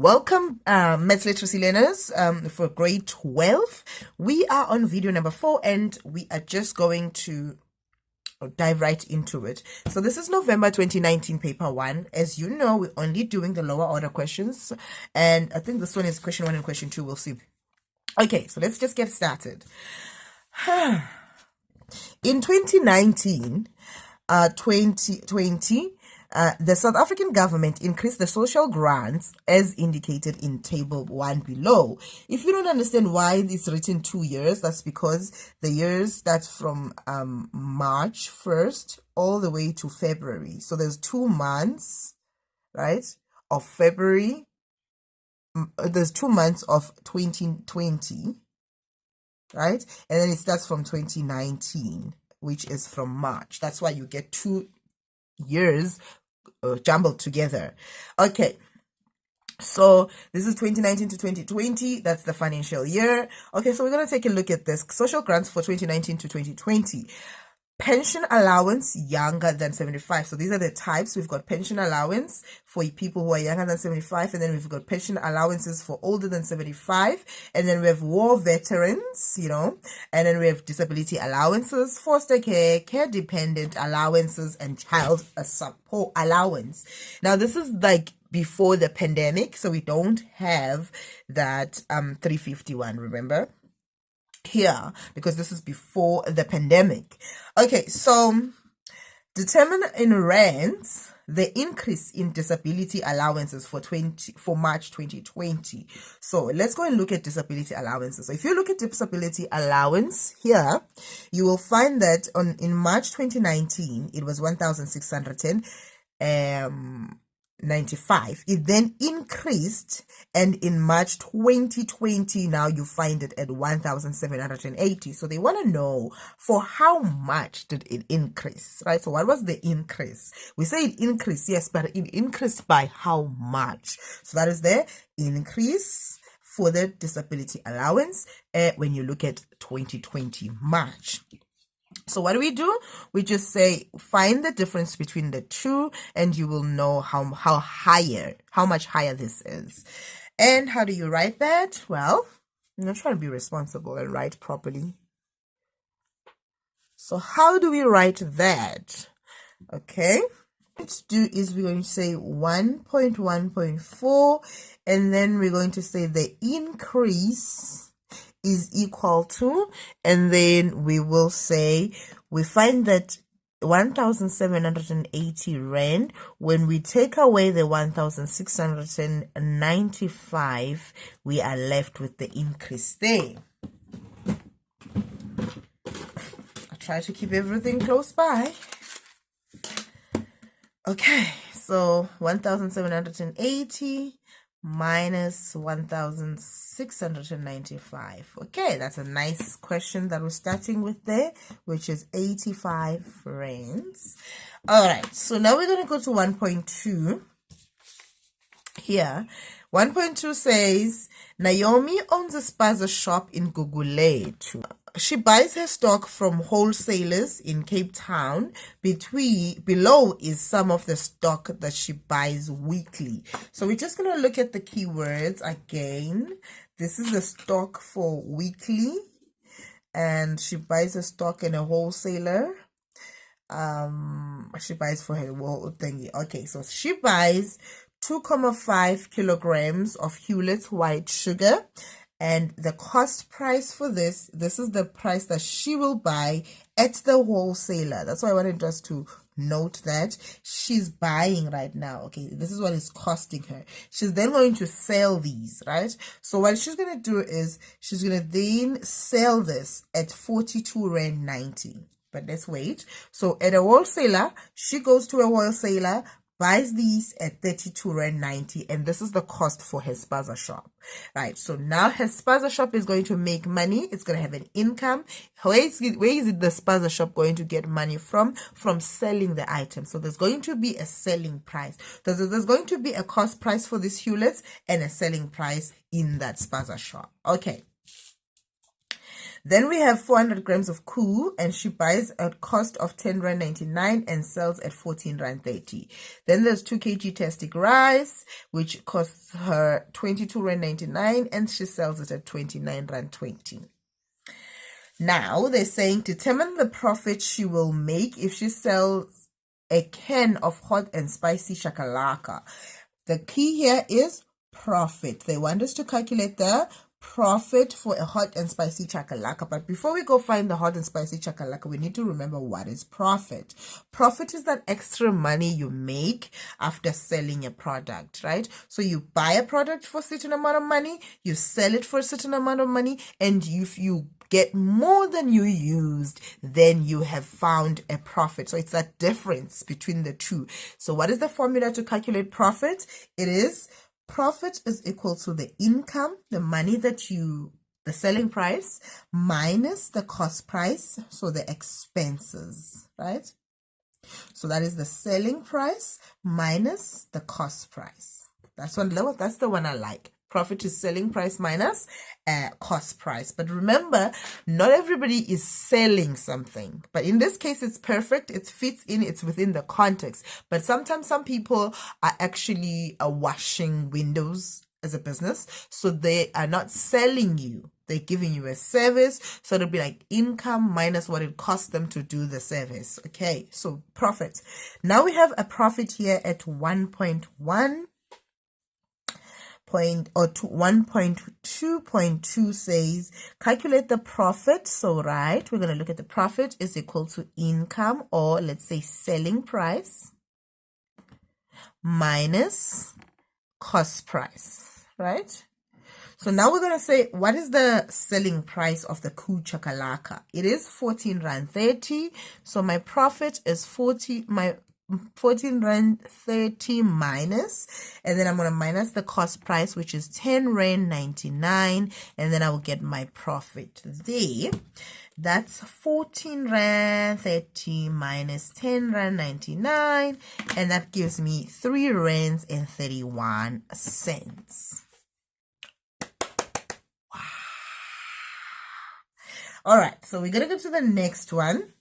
Welcome, Maths Literacy learners, for grade 12. We are on video number 4 and we are just going to dive right into it. So this is November 2019 paper 1. As you know, we're only doing the lower order questions, and I think this one is question 1 and question 2. We'll see. Okay, so let's just get started. In 2019, 2020, the South African government increased the social grants as indicated in table 1 below. If you don't understand why it's written 2 years, that's because the years start from March 1st all the way to February. So there's 2 months, right, of February. There's 2 months of 2020, right? And then it starts from 2019, which is from March. That's why you get 2 years jumbled together. Okay, so this is 2019 to 2020. That's the financial year. Okay, so we're going to take a look at this. Social grants for 2019 to 2020. Pension allowance younger than 75. So these are the types. We've got pension allowance for people who are younger than 75, and then we've got pension allowances for older than 75, and then we have war veterans, and then we have disability allowances, foster care, care dependent allowances, and child support allowance. Now this is like before the pandemic, so we don't have that 351, remember? Here, because this is before the pandemic. Okay, so determine in rands the increase in disability allowances for March 2020. So let's go and look at disability allowances. So if you look at disability allowance here, you will find that in March 2019 it was 1,695. It then increased, and in March 2020 now you find it at 1,780. So they want to know for how much did it increase, right? So what was the increase? We say it increased, yes, but it increased by how much? So that is the increase for the disability allowance when you look at 2020 March. So what do? We just say find the difference between the two, and you will know how much higher this is. And how do you write that? Well, I'm going to try to be responsible and write properly. So how do we write that? Okay, what to do is we're going to say 1.1.4, and then we're going to say the increase is equal to, and then we will say we find that 1,780 rand, when we take away the 1,695, we are left with the increase there. I try to keep everything close by. Okay, so 1,780 minus 1,695. Okay, that's a nice question that we're starting with there, which is 85 rands. All right, so now we're going to go to 1.2 here. 1.2 says Naomi owns a Spaza shop in Gugulethu. She buys her stock from wholesalers in Cape Town. Below is some of the stock that she buys weekly. So we're just going to look at the keywords again. This is the stock for weekly, and she buys a stock in a wholesaler. She buys for her whole thingy. Okay, so she buys 2.5 kilograms of Hewlett's white sugar. And the cost price for this is the price that she will buy at the wholesaler. That's why I wanted us to note that she's buying right now. Okay, this is what it's costing her. She's then going to sell these, right? So what she's going to do is she's going to then sell this at 42 rand 90. But let's wait. So at a wholesaler, she goes to a wholesaler, buys these at 32 rand 90, and this is the cost for her Spaza shop, right? So now her Spaza shop is going to make money. It's going to have an income. Where is the Spaza shop going to get money from? From selling the item. So there's going to be a selling price. There's going to be a cost price for this Hewlett's and a selling price in that Spaza shop. Okay. Then we have 400 grams of koo, and she buys at cost of 10 rand 99 and sells at 14 rand 30. Then there's 2 kg tastic rice, which costs her 22 rand 99 and she sells it at 29 rand 20. Now they're saying determine the profit she will make if she sells a can of hot and spicy shakalaka. The key here is profit. They want us to calculate the profit for a hot and spicy chakalaka. But before we go find the hot and spicy chakalaka, we need to remember what is profit. Profit is that extra money you make after selling a product, right? So you buy a product for a certain amount of money, you sell it for a certain amount of money, and if you get more than you used, then you have found a profit. So it's that difference between the two. So what is the formula to calculate profit? It is profit is equal to the income, the money that you, the selling price, minus the cost price, so the expenses, right? So that is the selling price minus the cost price. That's the one I like. Profit is selling price minus cost price. But remember, not everybody is selling something. But in this case, it's perfect. It fits in. It's within the context. But sometimes some people are actually washing windows as a business. So they are not selling you. They're giving you a service. So it'll be like income minus what it costs them to do the service. Okay, so profit. Now we have a profit here at 1.1. 1.2.2 says calculate the profit. So right, we're going to look at the profit is equal to income, or let's say selling price, minus cost price, right? So now we're going to say, what is the selling price of the koo chakalaka? It is 14 rand 30. So my profit is 14 rand 30 minus, and then I'm going to minus the cost price, which is 10 rand 99, and then I will get my profit there. That's 14 rand 30 minus 10 rand 99, and that gives me 3 rands and 31 cents. Wow. All right, so we're going to go to the next one.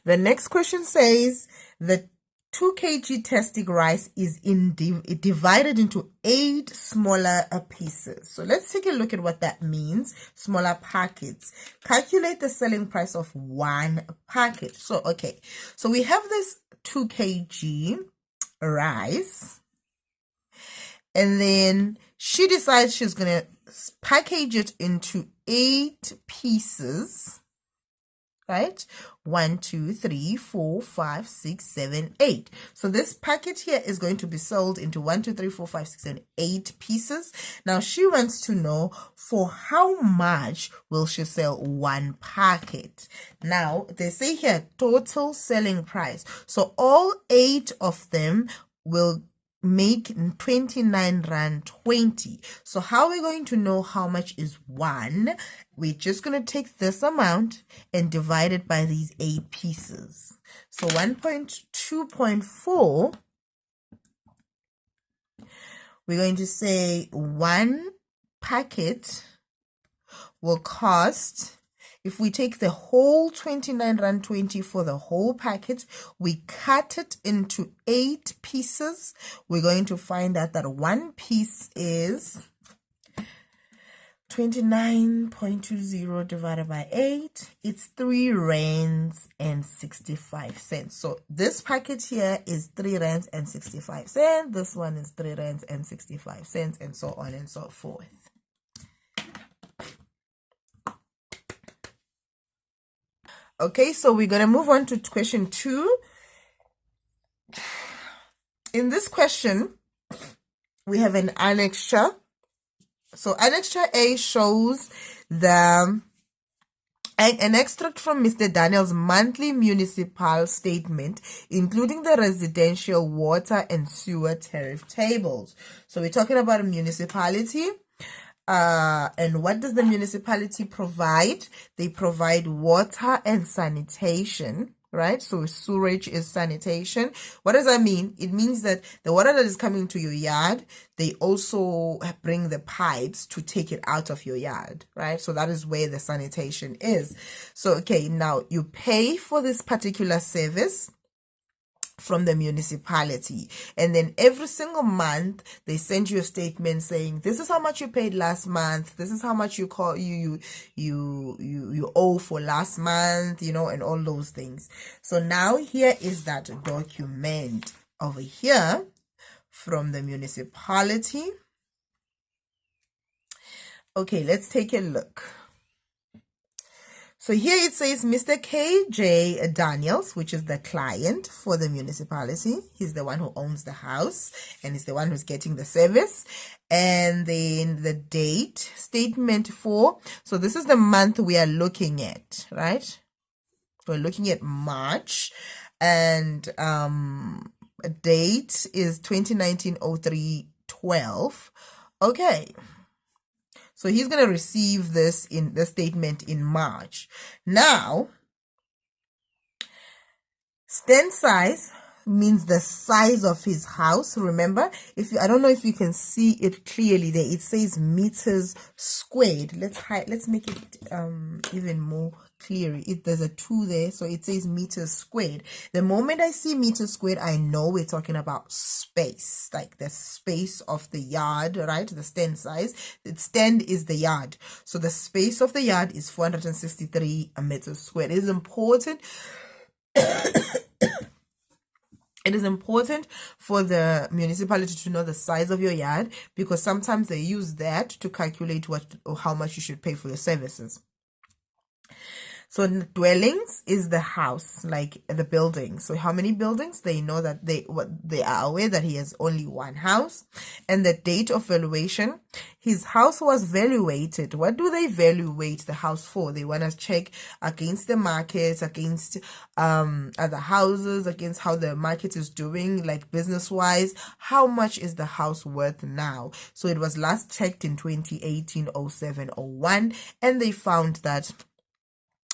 The next question says the 2 kg tastic rice is divided into 8 smaller pieces. So let's take a look at what that means. Smaller packets. Calculate the selling price of 1 packet. So, okay. So we have this 2 kg rice. And then she decides she's going to package it into 8 pieces. Right? 1, 2, 3, 4, 5, 6, 7, 8. So this packet here is going to be sold into 1, 2, 3, 4, 5, 6, and 8 pieces. Now she wants to know for how much will she sell 1 packet. Now they say here total selling price. So all 8 of them will make 29 rand 20. So how are we going to know how much is 1? We're just going to take this amount and divide it by these 8 pieces. So 1.2.4, we're going to say 1 packet will cost, if we take the whole 29 rand 20 for the whole packet, we cut it into 8 pieces. We're going to find out that 1 piece is 29.20 divided by 8. It's 3 rands and 65 cents. So this packet here is 3 rands and 65 cents. This one is 3 rands and 65 cents, and so on and so forth. Okay, so we're going to move on to question 2. In this question, we have an annexure. So annexure A shows an extract from Mr. Daniel's monthly municipal statement, including the residential water and sewer tariff tables. So we're talking about a municipality. And what does the municipality provide? They provide water and sanitation, right? So sewerage is sanitation. What does that mean? It means that the water that is coming to your yard, they also bring the pipes to take it out of your yard, right? So that is where the sanitation is. So, okay, now you pay for this particular service from the municipality, and then every single month they send you a statement saying this is how much you paid last month, this is how much you owe for last month, you know, and all those things. So now here is that document over here from the municipality. Okay, let's take a look. So here it says Mr. K.J. Daniels, which is the client for the municipality. He's the one who owns the house and is the one who's getting the service. And then the date, statement 4. So this is the month we are looking at, right? We're looking at March, and date is 2019-03-12. Okay. So he's going to receive this in the statement in March. Now, stand size means the size of his house. Remember, I don't know if you can see it clearly there. It says meters squared. Let's make it even more clear. There's a 2 there, so it says meters squared. The moment I see meters squared, I know we're talking about space, like the space of the yard, right? The stand size. The stand is the yard, so the space of the yard is 463 meters squared. It is important. It is important for the municipality to know the size of your yard, because sometimes they use that to calculate how much you should pay for your services. So dwellings is the house, like the building. So how many buildings? They know that they are aware that he has only one house. And the date of valuation, his house was valuated. What do they valuate the house for? They want to check against the market, against other houses, against how the market is doing, like business wise. How much is the house worth now? So it was last checked in 2018-07-01, and they found that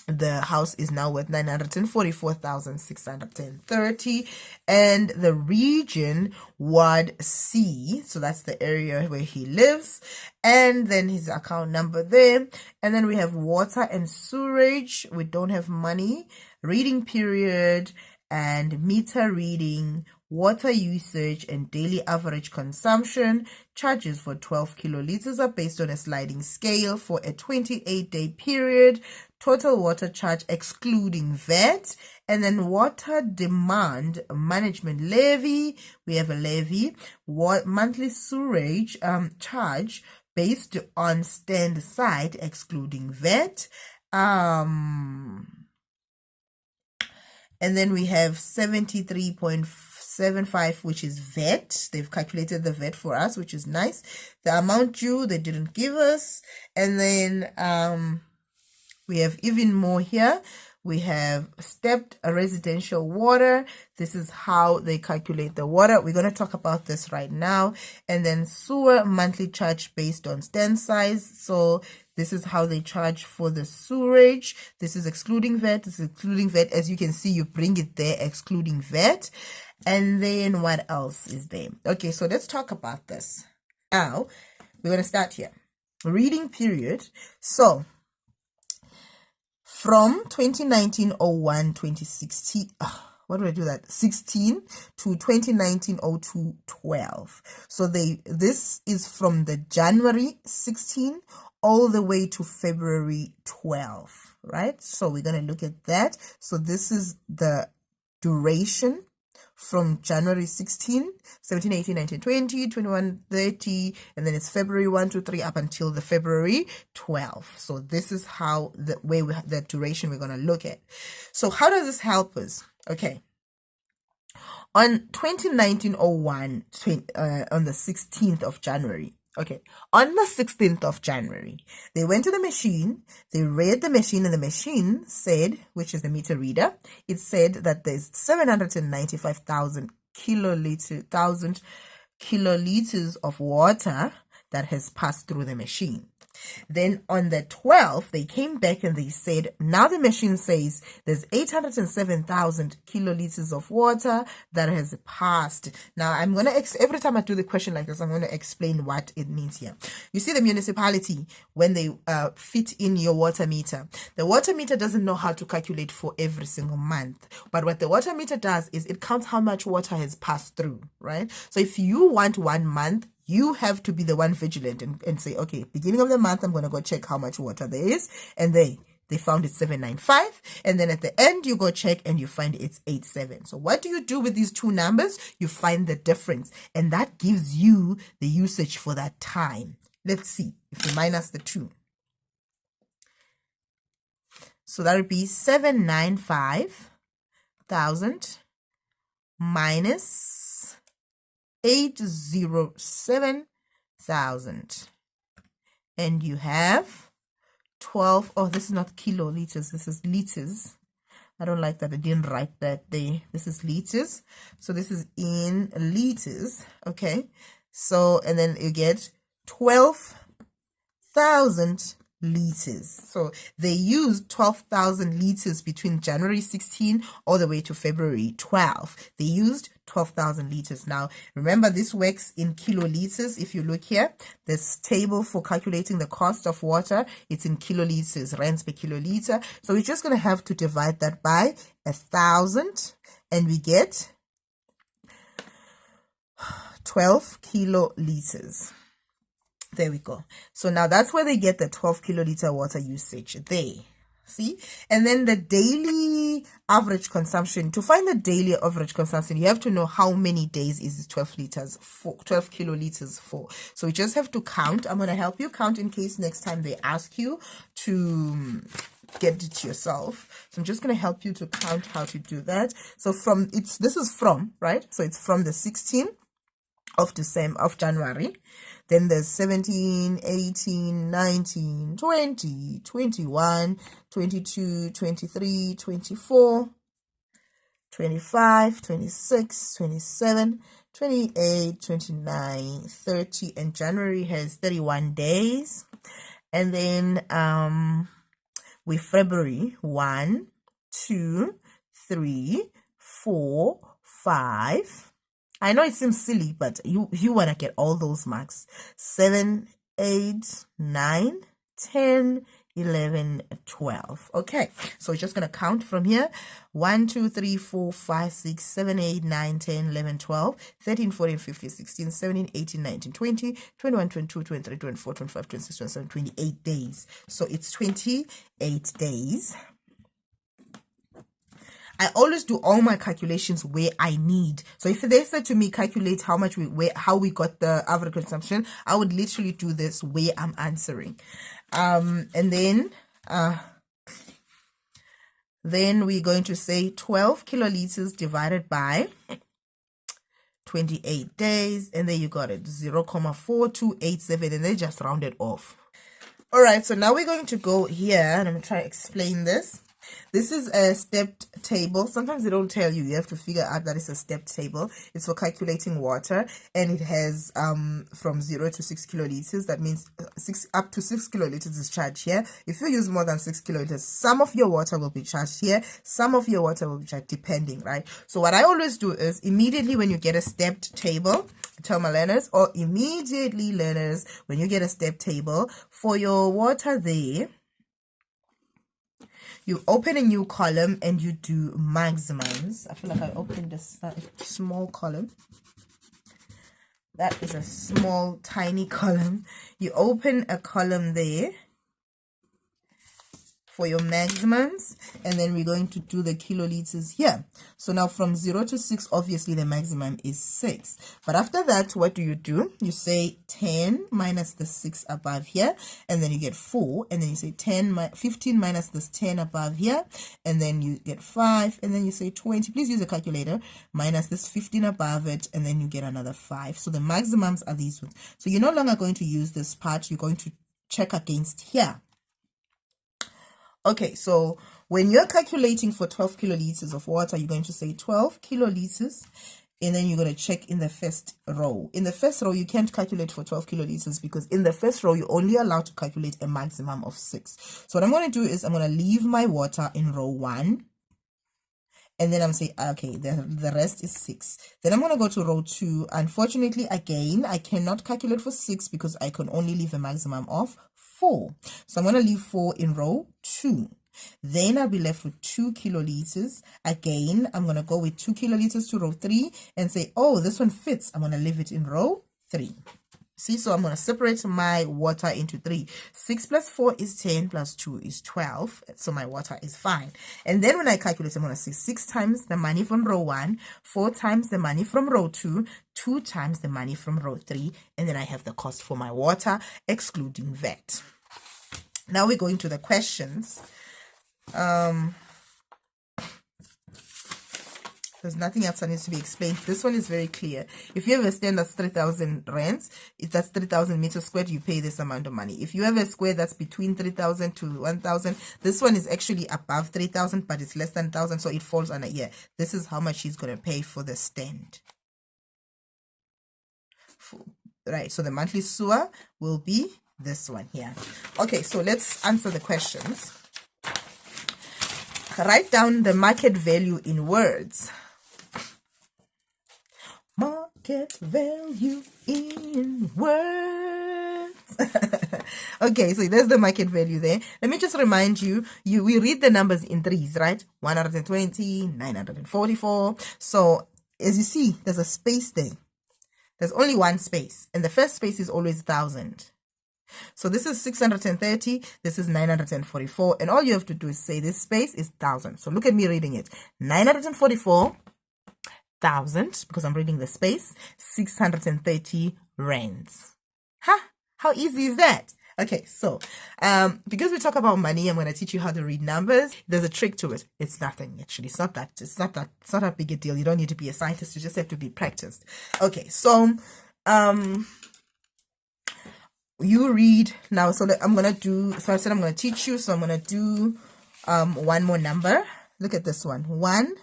the house is now worth 944,630, and the region Ward C, so that's the area where he lives, and then his account number there, and then we have water and sewerage. We don't have money, reading period and meter reading, water usage and daily average consumption. Charges for 12 kiloliters are based on a sliding scale for a 28-day period. Total water charge excluding VAT, and then water demand management levy. We have a levy. Monthly sewerage charge based on stand side excluding VAT. And then we have 73.75, which is VAT. They've calculated the VAT for us, which is nice. The amount due, they didn't give us. And then we have even more here. We have stepped residential water. This is how they calculate the water. We're going to talk about this right now. And then sewer monthly charge based on stand size. So this is how they charge for the sewerage. This is excluding VAT. This is excluding VAT. As you can see, you bring it there, excluding VAT. And then what else is there? Okay, so let's talk about this. Now, we're going to start here. Reading period. So, from 2019-01-2016, what do I do that? 16 to 2019-02-12. So this is from the January 16 all the way to February 12, right? So we're going to look at that. So this is the duration from January 16, 17, 18, 19, 20, 21, 30, and then it's February 1 to 3 up until the February 12. So this is how the duration we're going to look at. So how does this help us? Okay. On 2019-01, on the 16th of January, okay, on the 16th of January, they went to the machine, they read the machine, and the machine said, which is the meter reader, it said that there's 795,000 kiloliters of water that has passed through the machine. Then on the 12th, they came back and they said, now the machine says there's 807,000 kiloliters of water that has passed. Now I'm going to, every time I do the question like this, I'm going to explain what it means here. You see the municipality, when they fit in your water meter, the water meter doesn't know how to calculate for every single month. But what the water meter does is it counts how much water has passed through, right? So if you want 1 month, you have to be the one vigilant and say, okay, beginning of the month, I'm going to go check how much water there is. And they found it's 795. And then at the end, you go check and you find it's 87. So what do you do with these two numbers? You find the difference. And that gives you the usage for that time. Let's see if we minus the 2. So that would be 795,000 minus 807,000, and you have 12. Oh, this is not kiloliters, this is liters. I don't like that I didn't write that there. This is liters, so this is in liters. Okay, so and then you get 12,000 liters. So they used 12,000 liters between January 16 all the way to February 12. They used 12,000 liters. Now, remember, this works in kiloliters. If you look here, this table for calculating the cost of water, it's in kiloliters, rands per kiloliter. So we're just going to have to divide that by 1,000, and we get 12 kiloliters. There we go. So now that's where they get the 12 kiloliter water usage there. See? And then the daily average consumption. To find the daily average consumption, you have to know how many days is 12 kiloliters for. So you just have to count. I'm going to help you count in case next time they ask you to get it yourself. So I'm just going to help you to count how to do that. So this is from, right? So it's from the 16th of January. Then there's 17, 18, 19, 20, 21, 22, 23, 24, 25, 26, 27, 28, 29, 30, and January has 31 days. And then with February, 1, 2, 3, 4, 5. I know it seems silly, but you want to get all those marks. 7, 8, 9, 10, 11, 12. Okay, so we're just going to count from here. 1, 2, 3, 4, 5, 6, 7, 8, 9, 10, 11, 12, 13, 14, 15, 16, 17, 18, 19, 20, 21, 22, 23, 24, 25, 26, 27, 28 days. So it's 28 days. I always do all my calculations where I need. So if they said to me, calculate how much how we got the average consumption, I would literally do this where I'm answering. And then we're going to say 12 kiloliters divided by 28 days. And then you got it, 0.4287, and they just round it off. All right, so now we're going to go here and I'm going to try to explain this. This is a stepped table. Sometimes they don't tell you. You have to figure out that it's a stepped table. It's for calculating water, and it has from 0 to 6 kiloliters. That means up to 6 kiloliters is charged here. If you use more than 6 kiloliters, some of your water will be charged here. Some of your water will be charged depending, right? So what I always do is immediately when you get a stepped table, tell my learners, or immediately learners, when you get a stepped table for your water there, you open a new column and you do maximums. I feel like I opened a small column. That is a small, tiny column. You open a column there for your maximums, and then we're going to do the kiloliters here. So now from 0 to 6, obviously the maximum is 6. But after that, what do? You say 10 minus the 6 above here, and then you get 4, and then you say 15 minus this 10 above here, and then you get 5, and then you say 20. Please use a calculator. Minus this 15 above it, and then you get another 5. So the maximums are these ones. So you're no longer going to use this part. You're going to check against here. Okay, so when you're calculating for 12 kiloliters of water, you're going to say 12 kiloliters and then you're going to check in the first row. In the first row, you can't calculate for 12 kiloliters because in the first row, you're only allowed to calculate a maximum of 6. So what I'm going to do is I'm going to leave my water in row 1. And then I'm saying, okay, the rest is 6. Then I'm going to go to row 2. Unfortunately, again, I cannot calculate for 6 because I can only leave a maximum of 4. So I'm going to leave 4 in row 2. Then I'll be left with 2 kiloliters. Again, I'm going to go with 2 kiloliters to row 3 and say, oh, this one fits. I'm going to leave it in row 3. See, so I'm going to separate my water into 3. 6 plus 4 is 10 plus 2 is 12. So my water is fine. And then when I calculate, I'm going to say 6 times the money from row 1, 4 times the money from row 2, 2 times the money from row 3. And then I have the cost for my water, excluding VAT. Now we're going to the questions. There's nothing else that needs to be explained. This one is very clear. If you have a stand that's 3,000 rands, if that's 3,000 meters squared, you pay this amount of money. If you have a square that's between 3,000 to 1,000, this one is actually above 3,000, but it's less than 1,000, so it falls under here. This is how much he's going to pay for the stand. Right, so the monthly sewer will be this one here. Okay, so let's answer the questions. Write down the market value in words. Market value in words. Okay, so there's the market value there. Let me just remind you, we read the numbers in threes, right? 120, 944. So as you see, there's a space there. There's only one space, and the first space is always 1,000. So this is 630, this is 944, and all you have to do is say this space is 1,000. So look at me reading it. 944,000, because I'm reading the space, 630 rands. Huh? How easy is that? Okay, so because we talk about money, I'm going to teach you how to read numbers. There's a trick to it. It's nothing, actually. It's not a big a deal. You don't need to be a scientist. You just have to be practiced. Okay, so you read now. So I'm gonna do. So I said I'm gonna teach you. So I'm gonna do one more number. Look at this one. 1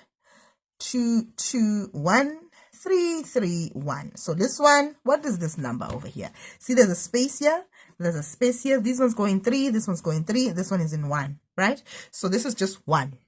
2 2 1 3 3 1. So this one, what is this number over here? See, there's a space here. There's a space here. This one's going 3. This one's going 3. This one is in 1. Right? So this is just 1.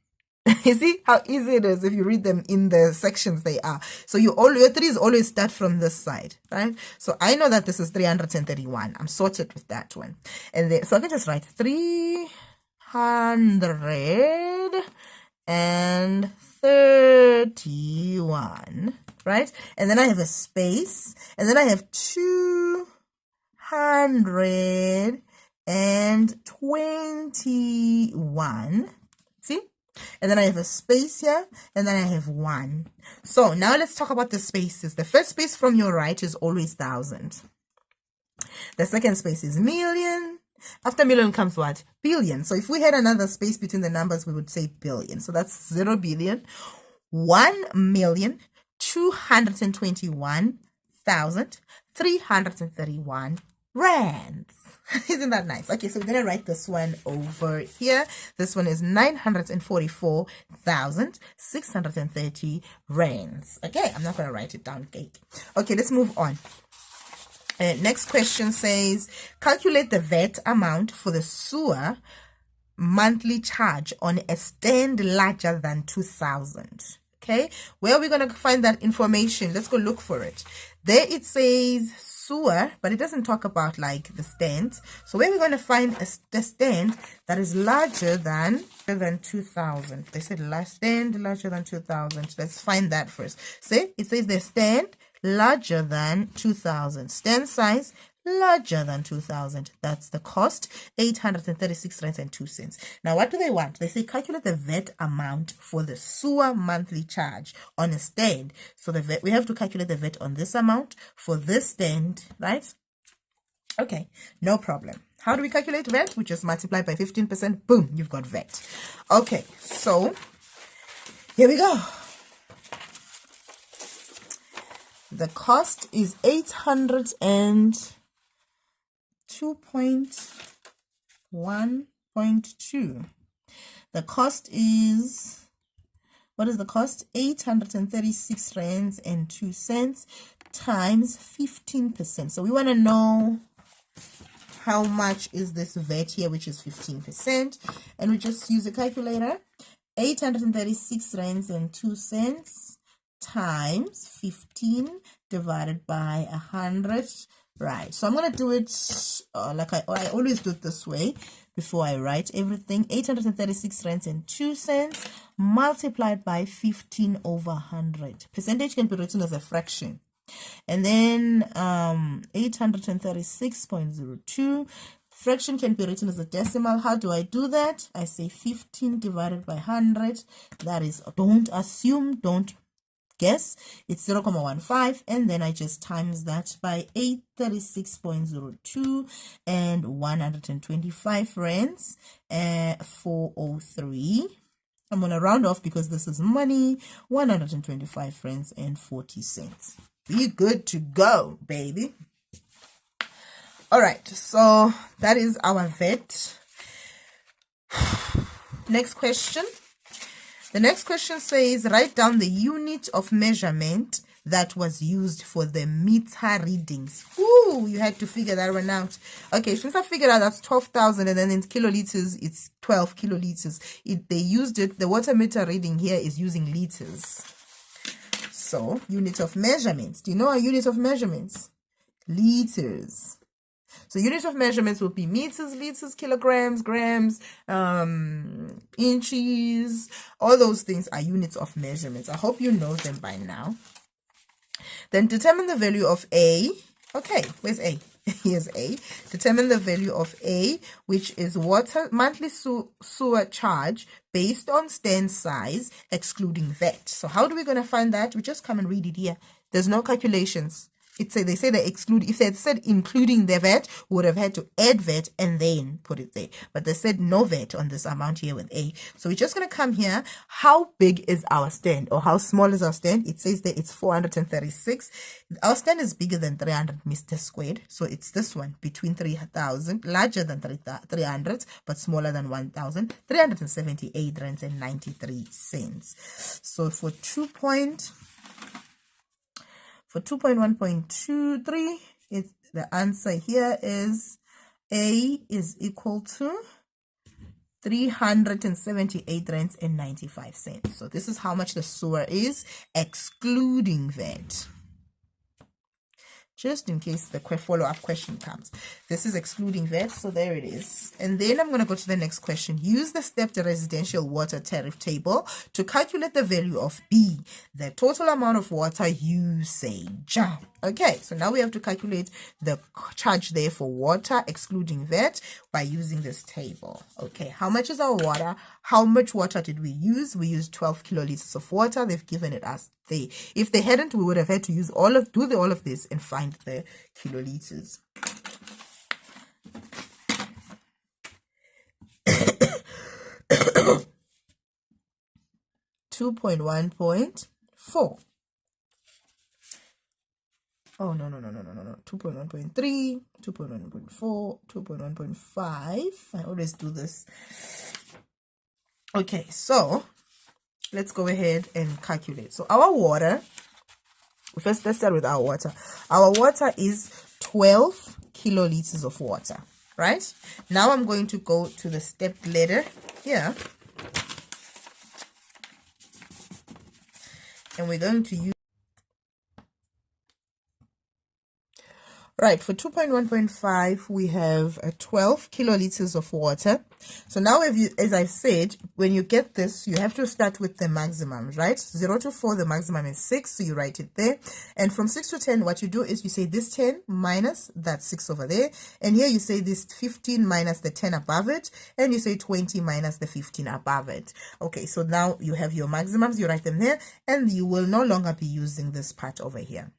You see how easy it is if you read them in the sections they are. So your threes always start from this side, right? So I know that this is 331. I'm sorted with that one. And then, so I can just write 331, right? And then I have a space, and then I have 221. See? And then I have a space here, and then I have 1. So now let's talk about the spaces. The first space from your right is always 1,000. The second space is million. After million comes what? Billion. So if we had another space between the numbers, we would say billion. So that's 0 billion, 1,221,331 rands. Isn't that nice? Okay, so we're going to write this one over here. This one is 944,630 rands. Okay, I'm not going to write it down, cake. Okay, let's move on. Next question says, calculate the VAT amount for the sewer monthly charge on a stand larger than 2,000. Okay, where are we going to find that information? Let's go look for it. There it says sewer, but it doesn't talk about like the stands. So where are we going to find the stand that is larger than 2,000? They said stand larger than 2,000. Let's find that first. See, it says the stand larger than 2,000. Stand size larger than 2,000. That's the cost, 836 rands and 2 cents. Now, what do they want? They say calculate the VAT amount for the sewer monthly charge on a stand. So the VAT, we have to calculate the VAT on this amount for this stand, right? Okay, no problem. How do we calculate VAT? We just multiply by 15%. Boom, you've got VAT. Okay, so here we go. The cost is 802.1.2. The cost is What is the cost? 836 rands and 2 cents times 15%. So we want to know how much is this VAT here, which is 15%. And we just use a calculator. 836 rands and 2 cents times 15 divided by 100. Right, so I'm going to do it like I always do it this way before I write everything. 836 rands and 2 cents multiplied by 15 over 100. Percentage can be written as a fraction. And then 836.02. Fraction can be written as a decimal. How do I do that? I say 15 divided by 100. That is, don't assume, don't guess, it's 0.15, and then I just times that by 836.02 and 125 rands, 403. I'm going to round off because this is money. 125 rands and 40 cents. Be good to go, baby. All right, so that is our VAT. Next question. The next question says, write down the unit of measurement that was used for the meter readings. Ooh, you had to figure that one out. Okay, since I figured out that's 12,000 and then in kiloliters, it's 12 kiloliters. They used it, the water meter reading here is using liters. So, unit of measurements. Do you know our unit of measurements? Liters. So units of measurements will be meters, liters, kilograms, grams, inches. All those things are units of measurements. I hope you know them by now. Then determine the value of A. Okay, where's A? Here's A. Determine the value of A, which is water monthly sewer charge based on stand size, excluding VAT. So how do we going to find that? We just come and read it here. There's no calculations. They say they exclude. If they said including the VAT, we would have had to add VAT and then put it there. But they said no VAT on this amount here with A. So we're just going to come here. How big is our stand, or how small is our stand? It says that it's 436. Our stand is bigger than 300 meters squared. So it's this one, between 3,000, larger than 300, but smaller than 1,000, 378 rands and 93 cents. So for 2.1.23, the answer here is A is equal to 378 rands and 95 cents. So this is how much the sewer is, excluding VAT. Just in case the follow-up question comes. This is excluding VAT, so there it is. And then I'm going to go to the next question. Use the stepped residential water tariff table to calculate the value of B, the total amount of water usage. Okay, so now we have to calculate the charge there for water, excluding VAT, by using this table. Okay, how much is our water? How much water did we use? We used 12 kiloliters of water. They've given it us there. If they hadn't, we would have had to use all of this and find the kiloliters. (2.1.4) Oh, no. 2.1.3, 2.1.4, 2.1.5. I always do this. Okay, so let's go ahead and calculate. So our water, let's start with our water. Our water is 12 kiloliters of water, right? Now I'm going to go to the stepped ladder here. And we're going to use, right, for 2.1.5, we have 12 kiloliters of water. So now, as I said, when you get this, you have to start with the maximums, right? 0 to 4, the maximum is 6, so you write it there. And from 6 to 10, what you do is you say this 10 minus that 6 over there. And here you say this 15 minus the 10 above it. And you say 20 minus the 15 above it. Okay, so now you have your maximums, you write them there, and you will no longer be using this part over here.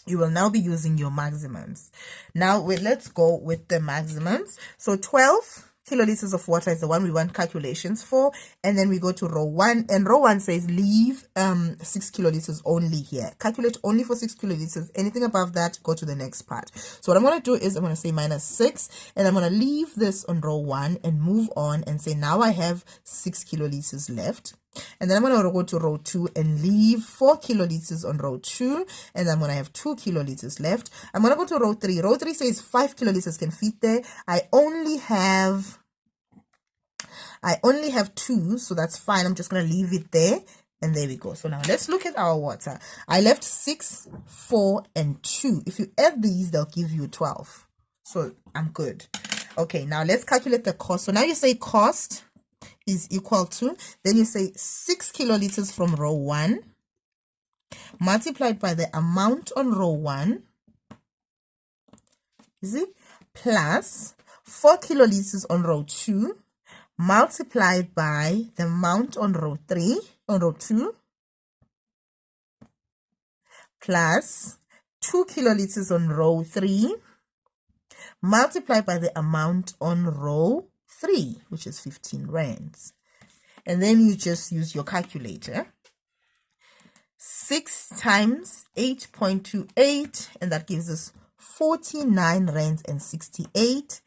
You will now be using your maximums. Now, let's go with the maximums. So 12 kiloliters of water is the one we want calculations for. And then we go to row 1. And row 1 says leave 6 kiloliters only here. Calculate only for 6 kiloliters. Anything above that, go to the next part. So what I'm going to do is I'm going to say minus 6. And I'm going to leave this on row 1 and move on and say now I have 6 kiloliters left. And then I'm going to go to row 2 and leave 4 kiloliters on row 2. And I'm going to have 2 kiloliters left. I'm going to go to row 3. Row 3 says 5 kiloliters can fit there. I only have 2, so that's fine. I'm just going to leave it there. And there we go. So now let's look at our water. I left 6, 4, and 2. If you add these, they'll give you 12. So I'm good. Okay, now let's calculate the cost. So now you say cost is equal to, then you say 6 kiloliters from row 1 multiplied by the amount on row 1, is it, plus 4 kiloliters on row 2 multiplied by the amount on row 2, plus 2 kiloliters on row 3 multiplied by the amount on row 3, which is 15 rands. And then you just use your calculator. 6 times 8.28, and that gives us 49 rands and 68,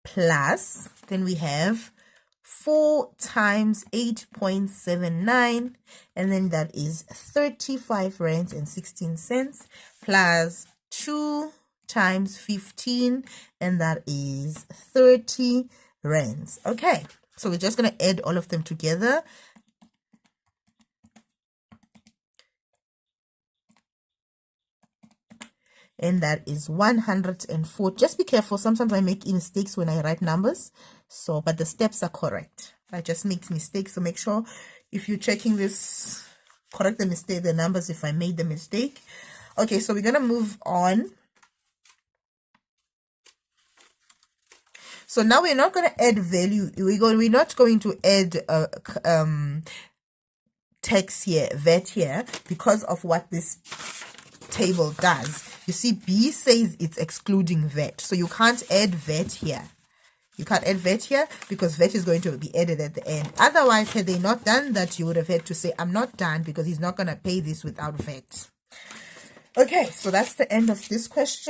plus then we have 4 times 8.79, and then that is 35 rands and 16 cents, plus 2 times 15, and that is 30 rands. Okay, so we're just going to add all of them together. And that is 104. Just be careful. Sometimes I make mistakes when I write numbers. So, but the steps are correct. I just make mistakes. So make sure if you're checking this, correct the mistake, the numbers if I made the mistake. Okay, so we're going to move on. So now we're not going to add value. We're not going to add tax here, VAT here, because of what this table does. You see, B says it's excluding VAT. So you can't add VAT here. You can't add VAT here because VAT is going to be added at the end. Otherwise, had they not done that, you would have had to say, I'm not done because he's not going to pay this without VAT. Okay, so that's the end of this question.